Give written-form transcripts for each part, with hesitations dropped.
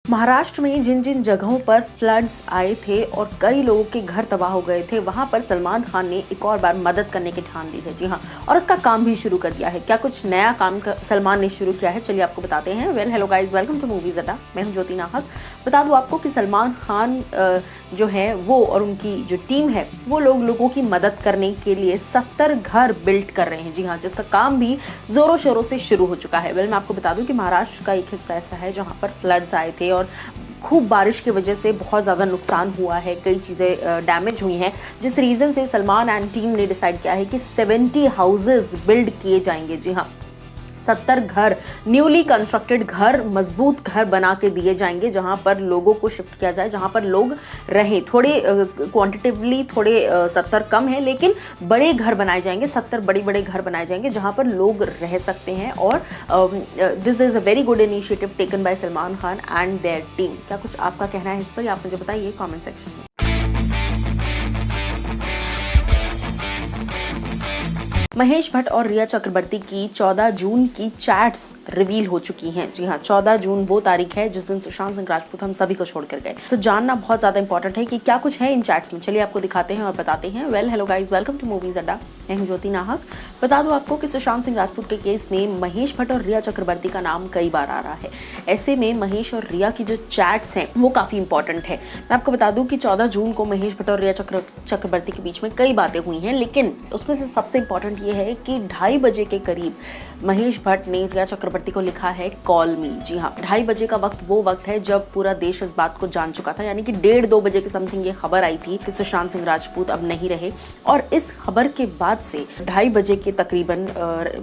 महाराष्ट्र में जिन जिन जगहों पर फ्लड्स आए थे और कई लोगों के घर तबाह हो गए थे, वहां पर सलमान खान ने एक और बार मदद करने की ठान ली है। जी हाँ, और इसका काम भी शुरू कर दिया है। क्या कुछ नया काम सलमान ने शुरू किया है, चलिए आपको बताते हैं। Hello guys, welcome to movies Adda. मैं हूं ज्योति नाहक। बता दूं आपको कि सलमान खान जो है वो और उनकी जो टीम है वो लोगों की मदद करने के लिए 70 घर बिल्ड कर रहे हैं। जी हाँ, जिसका काम भी जोरों शोरों से शुरू हो चुका है। मैं आपको बता दूं कि महाराष्ट्र का एक हिस्सा ऐसा है जहां पर फ्लड्स आए थे और खूब बारिश की वजह से बहुत ज़्यादा नुकसान हुआ है, कई चीज़ें डैमेज हुई हैं, जिस रीज़न से सलमान एंड टीम ने डिसाइड किया है कि 70 हाउसेस बिल्ड किए जाएंगे। जी हाँ, 70 घर, न्यूली कंस्ट्रक्टेड घर, मजबूत घर बना के दिए जाएंगे जहां पर लोगों को शिफ्ट किया जाए, जहां पर लोग रहें। थोड़े क्वांटिटिवली थोड़े 70 कम है, लेकिन बड़े घर बनाए जाएंगे, 70 बड़े घर बनाए जाएंगे जहां पर लोग रह सकते हैं। और this is a very good initiative taken by Salman Khan and their team. क्या कुछ आपका कहना है इस पर, आप मुझे बताइए कॉमेंट सेक्शन में। महेश भट्ट और रिया चक्रवर्ती की 14 जून की चैट्स रिवील हो चुकी हैं। जी हाँ, 14 जून वो तारीख है जिस दिन सुशांत सिंह राजपूत हम सभी को छोड़कर गए। तो जानना बहुत ज्यादा इंपॉर्टेंट है कि क्या कुछ है इन चैट्स में। चलिए आपको दिखाते हैं और बताते हैं। Hello guys, welcome to movies Adda. मैं हूं ज्योति नाहक। बता दूं आपको कि सुशांत सिंह राजपूत के केस में महेश भट्ट और रिया चक्रवर्ती का नाम कई बार आ रहा है। ऐसे में महेश और रिया की जो चैट्स हैं वो काफी इंपॉर्टेंट है। मैं आपको बता दूं कि 14 जून को महेश भट्ट और रिया चक्रवर्ती के बीच में कई बातें हुई हैं, लेकिन उसमें से सबसे इंपॉर्टेंट ये है कि 2:30 बजे के करीब महेश भट्ट ने रिया चक्रवर्ती को लिखा है कॉल मी। जी हाँ, 2:30 बजे का वक्त वो वक्त है जब पूरा देश इस बात को जान चुका था, यानी कि 1:30-2 बजे के समथिंग ये खबर आई थी कि सुशांत सिंह राजपूत अब नहीं रहे। और इस खबर के बाद से 2:30 बजे के तकरीबन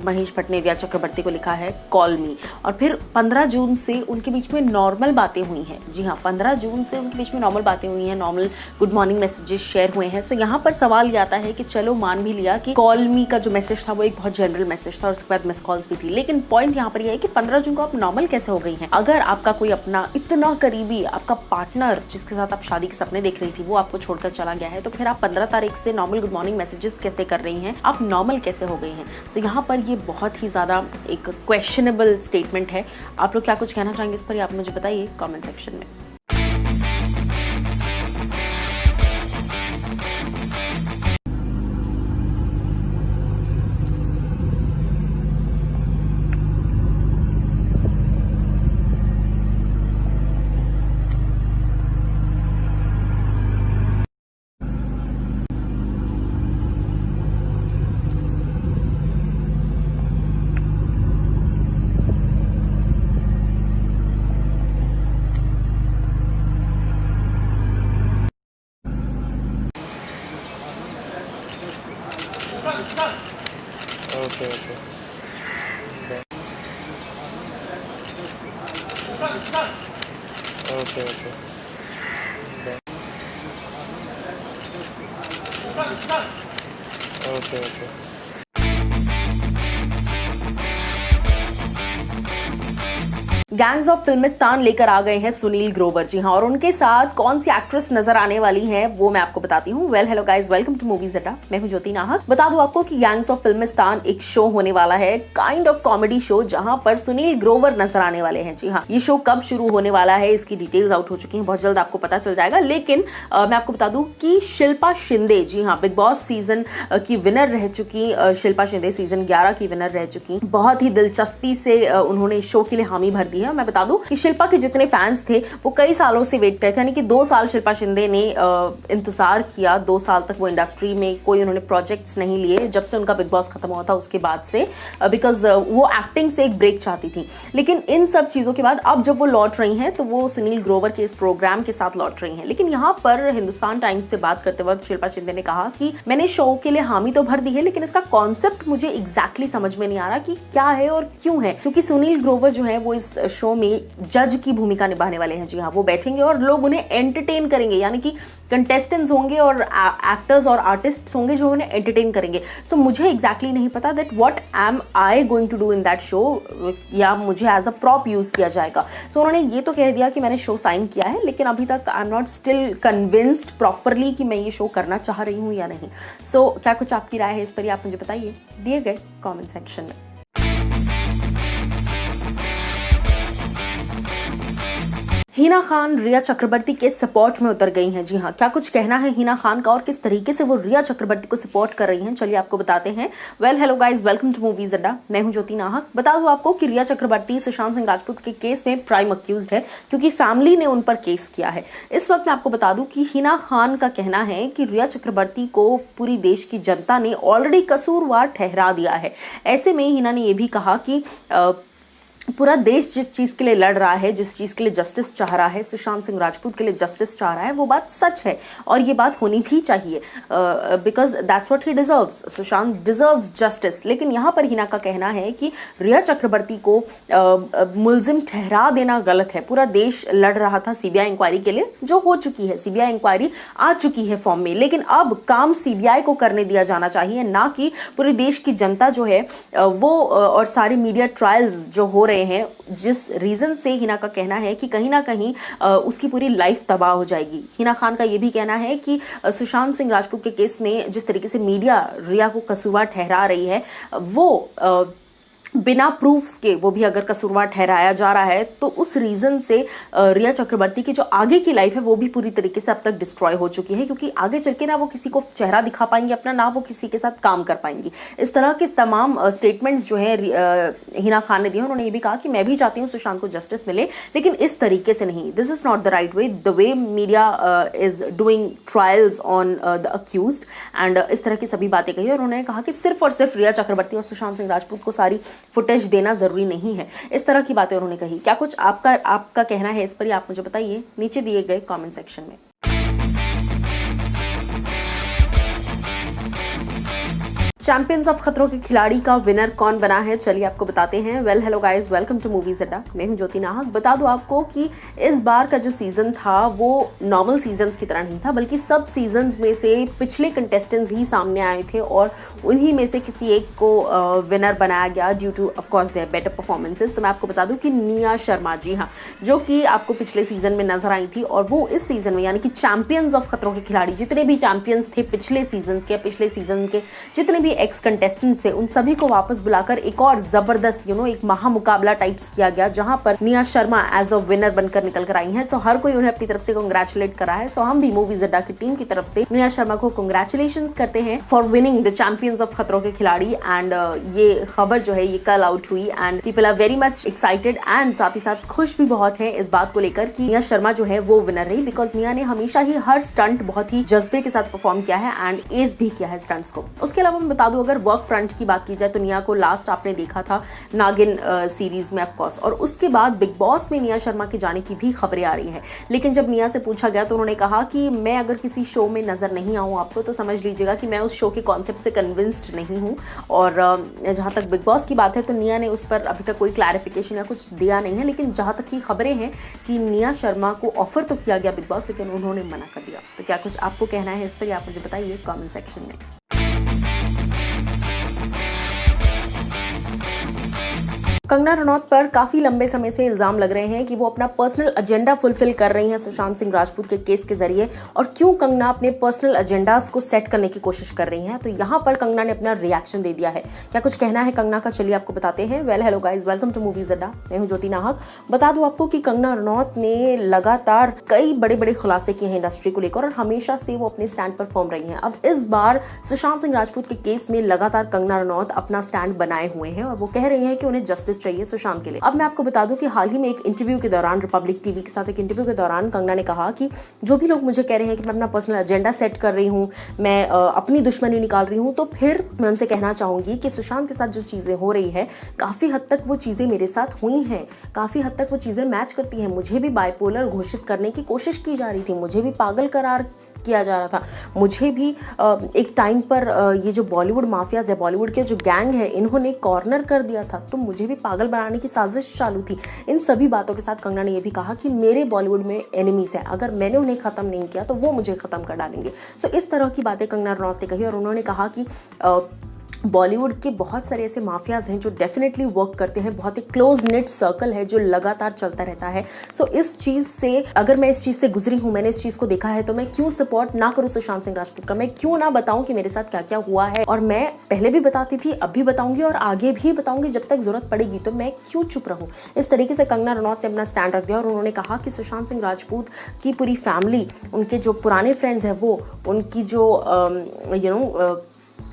महेश भट्ट ने रिया चक्रवर्ती को लिखा है कॉल मी। और फिर 15 जून से उनके बीच में नॉर्मल बातें हुई हैं। जी हाँ, 15 जून से उनके बीच में नॉर्मल बातें हुई हैं, normal good morning messages share हुए हैं। सो यहाँ पर सवाल ये आता है कि चलो मान भी लिया कि कॉल मी का जो मैसेज था वो एक बहुत जनरल मैसेज था और उसके बाद मिस कॉल्स भी थी, लेकिन पॉइंट यहाँ पर यह है कि 15 जून को आप नॉर्मल कैसे हो गई हैं। अगर आपका कोई अपना इतना करीबी, आपका पार्टनर जिसके साथ आप शादी के सपने देख रही थी, वो आपको छोड़कर चला गया है, तो फिर आप 15 तारीख से नॉर्मल गुड मॉर्निंग मैसेजेस कैसे कर रही हैं, आप नॉर्मल कैसे हो गई हैं। तो यहाँ पर ये बहुत ही ज्यादा एक क्वेश्चनेबल स्टेटमेंट है। आप लोग क्या कुछ कहना चाहेंगे इस पर, आप मुझे बताइए कॉमेंट सेक्शन में। Okay. गैंग्स ऑफ फिल्मिस्तान लेकर आ गए हैं सुनील ग्रोवर। जी हाँ, और उनके साथ कौन सी एक्ट्रेस नजर आने वाली है वो मैं आपको बताती हूँ। Hello guys, welcome to movies Adda. मैं हूँ ज्योति नाहक। बता दूं आपको कि गैंग्स ऑफ फिल्मिस्तान एक शो होने वाला है, काइंड ऑफ कॉमेडी शो, जहां पर सुनील ग्रोवर नजर आने वाले हैं। जी हाँ, ये शो कब शुरू होने वाला है इसकी डिटेल्स आउट हो चुकी है, बहुत जल्द आपको पता चल जाएगा। लेकिन मैं आपको बता दूं कि शिल्पा शिंदे, जी हाँ, बिग बॉस सीजन की विनर रह चुकी शिल्पा शिंदे सीजन 11 की विनर रह चुकी। बहुत ही दिलचस्पी से उन्होंने शो के लिए हामी भर दी है। मैं बता दूं कि शिल्पा के जितने फैंस थे वो कई सालों से वेट करते थे, यानी कि 2 साल शिल्पा शिंदे ने इंतजार किया। 2 साल तक वो इंडस्ट्री में कोई उन्होंने प्रोजेक्ट्स नहीं लिए जब से उनका बिग बॉस खत्म हुआ था उसके बाद से, बिकॉज वो एक्टिंग से एक ब्रेक चाहती थी। लेकिन इन सब चीजों के बाद अब जब वो लौट रही हैं तो वो सुनील ग्रोवर के इस प्रोग्राम के साथ लौट रही हैं। लेकिन यहाँ पर हिंदुस्तान टाइम्स से बात करते वक्त शिल्पा शिंदे ने कहा कि मैंने शो के लिए हामी तो भर दी है, लेकिन इसका कॉन्सेप्ट मुझे एग्जैक्टली समझ में नहीं आ रहा कि क्या है और क्यों है, क्योंकि सुनील ग्रोवर जो है वो इस शो में जज की भूमिका निभाने वाले हैं। जी हाँ, वो बैठेंगे और लोग उन्हें एंटरटेन करेंगे, यानी कि कंटेस्टेंट्स होंगे और एक्टर्स और आर्टिस्ट होंगे जो उन्हें एंटरटेन करेंगे। सो मुझे एग्जैक्टली नहीं पता that what am I going to do in that show, या मुझे एज अ प्रॉप यूज किया जाएगा। सो उन्होंने ये तो कह दिया कि मैंने शो साइन किया है, लेकिन अभी तक I am not still convinced properly कि मैं ये शो करना चाह रही हूँ या नहीं। सो क्या कुछ आपकी राय है इस पर, आप मुझे बताइए दिए गए कॉमेंट सेक्शन में। हिना खान रिया चक्रवर्ती के सपोर्ट में उतर गई हैं। जी हाँ, क्या कुछ कहना है हिना खान का और किस तरीके से वो रिया चक्रवर्ती को सपोर्ट कर रही हैं, चलिए आपको बताते हैं। Well hello guys, welcome to movies Adda. मैं हूं ज्योति नाहक। बता दूं आपको कि रिया चक्रवर्ती सुशांत सिंह राजपूत के केस में प्राइम अक्यूज्ड है, क्योंकि फैमिली ने उन पर केस किया है। इस वक्त मैं आपको बता दूं कि हिना खान का कहना है कि रिया चक्रवर्ती को पूरी देश की जनता ने ऑलरेडी कसूरवार ठहरा दिया है। ऐसे में हिना ने यह भी कहा कि पूरा देश जिस चीज के लिए लड़ रहा है, जिस चीज के लिए जस्टिस चाह रहा है, सुशांत सिंह राजपूत के लिए जस्टिस चाह रहा है, वो बात सच है और ये बात होनी भी चाहिए, because that's what he deserves. Sushant deserves justice. लेकिन यहाँ पर हिना का कहना है कि रिया चक्रवर्ती को मुलजिम ठहरा देना गलत है। पूरा देश लड़ रहा था सीबीआई इंक्वायरी के लिए, जो हो चुकी है। सीबीआई इंक्वायरी आ चुकी है फॉर्म में, लेकिन अब काम सीबीआई को करने दिया जाना चाहिए, ना कि पूरे देश की जनता जो है वो और सारे मीडिया ट्रायल्स जो हो रहे हैं, जिस रीजन से हिना का कहना है कि कहीं ना कहीं उसकी पूरी लाइफ तबाह हो जाएगी। हिना खान का यह भी कहना है कि सुशांत सिंह राजपूत के केस में जिस तरीके से मीडिया रिया को कसूरवार ठहरा रही है, वो बिना प्रूफ्स के वो भी अगर कसूरवार ठहराया जा रहा है, तो उस रीजन से रिया चक्रवर्ती की जो आगे की लाइफ है वो भी पूरी तरीके से अब तक डिस्ट्रॉय हो चुकी है, क्योंकि आगे चल के ना वो किसी को चेहरा दिखा पाएंगी अपना, ना वो किसी के साथ काम कर पाएंगी। इस तरह के तमाम स्टेटमेंट्स जो है हिना खान ने दिए। उन्होंने ये भी कहा कि मैं भी चाहती हूँ सुशांत को जस्टिस मिले, लेकिन इस तरीके से नहीं। This is not the right way, the way media is doing trials on the accused, and इस तरह की सभी बातें कही। और उन्होंने कहा कि सिर्फ और सिर्फ रिया चक्रवर्ती और सुशांत सिंह राजपूत को सारी फुटेज देना जरूरी नहीं है। इस तरह की बातें उन्होंने कही। क्या कुछ आपका कहना है इस पर, आप मुझे बताइए नीचे दिए गए कमेंट सेक्शन में। चैंपियंस ऑफ खतरों के खिलाड़ी का विनर कौन बना है, चलिए आपको बताते हैं। Well hello guys, welcome to movies Adda. मैं हूं ज्योति नाहक। बता दूं आपको कि इस बार का जो सीजन था वो नॉर्मल सीजन्स की तरह नहीं था, बल्कि सब सीजन्स में से पिछले कंटेस्टेंट्स ही सामने आए थे और उन्हीं में से किसी एक को विनर बनाया गया due to of course their better performances. तो मैं आपको बता दूं कि निया शर्मा, जी हाँ, जो कि आपको पिछले सीजन में नजर आई थी, और वो इस सीजन में यानी कि चैंपियंस ऑफ खतरों के खिलाड़ी, जितने भी चैंपियंस थे पिछले सीजन के, पिछले सीजन के जितने भी एक्स कंटेस्टेंट से, उन सभी को वापस बुलाकर एक और जबरदस्त एक महामुकाबला टाइप्स किया गया, जहां पर Nia Sharma as a winner बनकर निकल कर आई हैं। सो हर कोई उन्हें अपनी तरफ से कांग्रेचुलेट करा है। सो हम भी मूवीज अड्डा की टीम की तरफ से निया शर्मा को कांग्रेचुलेशंस करते हैं for winning the champions of खतरों के खिलाड़ी। एंड ये खबर जो है ये कल आउट हुई, and people are very much excited, and साथ ही साथ खुश भी बहुत है इस बात को लेकर कि निया शर्मा जो है वो विनर रही, बिकॉज निया ने हमेशा ही हर स्टंट बहुत ही जज्बे के साथ परफॉर्म किया है एंड एज भी किया है स्टंट्स को। उसके अलावा मैं बता दूं, अगर वर्क फ्रंट की बात की जाए तो निया को लास्ट आपने देखा था नागिन सीरीज में ऑफ कोर्स, और उसके बाद बिग बॉस में निया शर्मा के जाने की भी खबरें आ रही हैं। लेकिन जब निया से पूछा गया तो उन्होंने कहा कि मैं अगर किसी शो में नजर नहीं आऊं आपको, तो समझ लीजिएगा कि मैं उस शो के कॉन्सेप्ट से कन्विंस्ड नहीं हूं। और जहां तक बिग बॉस की बात है तो निया ने उस पर अभी तक कोई क्लैरिफिकेशन या कुछ दिया नहीं है, लेकिन जहां तक की खबरें हैं कि निया शर्मा को ऑफर तो किया गया बिग बॉस, लेकिन उन्होंने मना कर दिया। तो क्या कुछ आपको कहना है इस पर, आप मुझे बताइए कमेंट सेक्शन में। कंगना रनौत पर काफी लंबे समय से इल्जाम लग रहे हैं कि वो अपना पर्सनल एजेंडा फुलफिल कर रही हैं सुशांत सिंह राजपूत के केस के जरिए, और क्यों कंगना अपने पर्सनल एजेंडास को सेट करने की कोशिश कर रही हैं। तो यहाँ पर कंगना ने अपना रिएक्शन दे दिया है। क्या कुछ कहना है कंगना का, चलिए आपको बताते हैं। Well hello guys, welcome to movies Adda. मैं हूं ज्योति नाहक। बता दूं आपको कि कंगना रनौत ने लगातार कई बड़े बड़े खुलासे किए हैं इंडस्ट्री को लेकर, और हमेशा से वो अपने स्टैंड पर फर्म रही हैं। अब इस बार सुशांत सिंह राजपूत के केस में लगातार कंगना रनौत अपना स्टैंड बनाए हुए हैं, और वो कह रही हैं कि उन्हें जस्टिस चाहिए सुशांत के लिए। अब मैं आपको बता दूं कि हाल ही में एक इंटरव्यू के दौरान, रिपब्लिक टीवी के साथ एक इंटरव्यू के दौरान कंगना ने कहा कि जो भी लोग मुझे कह रहे हैं कि मैं अपना पर्सनल एजेंडा सेट कर रही हूं, मैं अपनी दुश्मनी निकाल रही हूं, तो फिर मैं उनसे कहना चाहूंगी कि सुशांत के साथ जो चीजें हो रही है, काफी हद तक वो चीजें मेरे साथ हुई हैं, काफी हद तक वो चीजें मैच करती हैं। मुझे भी बाइपोलर घोषित करने की कोशिश की जा रही थी, मुझे भी पागल करार किया जा रहा था, मुझे भी एक टाइम पर ये जो बॉलीवुड माफियाज है, बॉलीवुड के जो गैंग है, इन्होंने कॉर्नर कर दिया था, तो मुझे भी पागल बनाने की साजिश चालू थी। इन सभी बातों के साथ कंगना ने यह भी कहा कि मेरे बॉलीवुड में एनिमीज है, अगर मैंने उन्हें खत्म नहीं किया तो वो मुझे खत्म कर डालेंगे। सो इस तरह की बातें कंगना रनौत ने कही, और उन्होंने कहा कि बॉलीवुड के बहुत सारे ऐसे माफियाज हैं जो डेफिनेटली वर्क करते हैं, बहुत ही क्लोज निट सर्कल है जो लगातार चलता रहता है। सो इस चीज़ से, अगर मैं इस चीज़ से गुजरी हूँ, मैंने इस चीज़ को देखा है, तो मैं क्यों सपोर्ट ना करूँ सुशांत सिंह राजपूत का, मैं क्यों ना बताऊँ कि मेरे साथ क्या क्या हुआ है। और मैं पहले भी बताती थी, अब भी बताऊंगी और आगे भी बताऊंगी जब तक जरूरत पड़ेगी, तो मैं क्यों चुप रहूँ। इस तरीके से कंगना रनौत ने अपना स्टैंड रख दिया और उन्होंने कहा कि सुशांत सिंह राजपूत की पूरी फैमिली, उनके जो पुराने फ्रेंड्स हैं वो, उनकी जो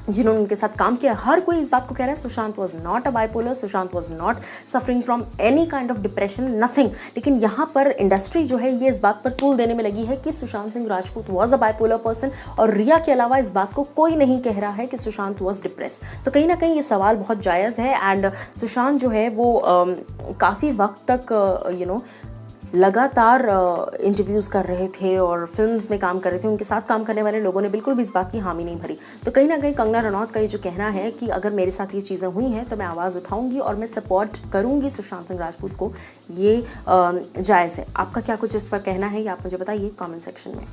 जिन्होंने उनके साथ काम किया, हर कोई इस बात को कह रहा है Sushant was not a bipolar, Sushant was not suffering from any kind of depression, nothing. लेकिन यहाँ पर इंडस्ट्री जो है ये इस बात पर तूल देने में लगी है कि Sushant Singh Rajput was a bipolar person, और रिया के अलावा इस बात को कोई नहीं कह रहा है कि सुशांत वॉज डिप्रेस्ड। तो कहीं ना कहीं ये सवाल बहुत जायज़ है। एंड सुशांत जो है वो काफ़ी वक्त तक लगातार इंटरव्यूज़ कर रहे थे और फिल्म्स में काम कर रहे थे। उनके साथ काम करने वाले लोगों ने बिल्कुल भी इस बात की हामी नहीं भरी। तो कहीं ना कहीं कंगना रनौत का ये जो कहना है कि अगर मेरे साथ ये चीज़ें हुई हैं तो मैं आवाज़ उठाऊंगी और मैं सपोर्ट करूंगी सुशांत सिंह राजपूत को, ये जायज़ है। आपका क्या कुछ इस पर कहना है, ये आप मुझे बताइए कमेंट सेक्शन में।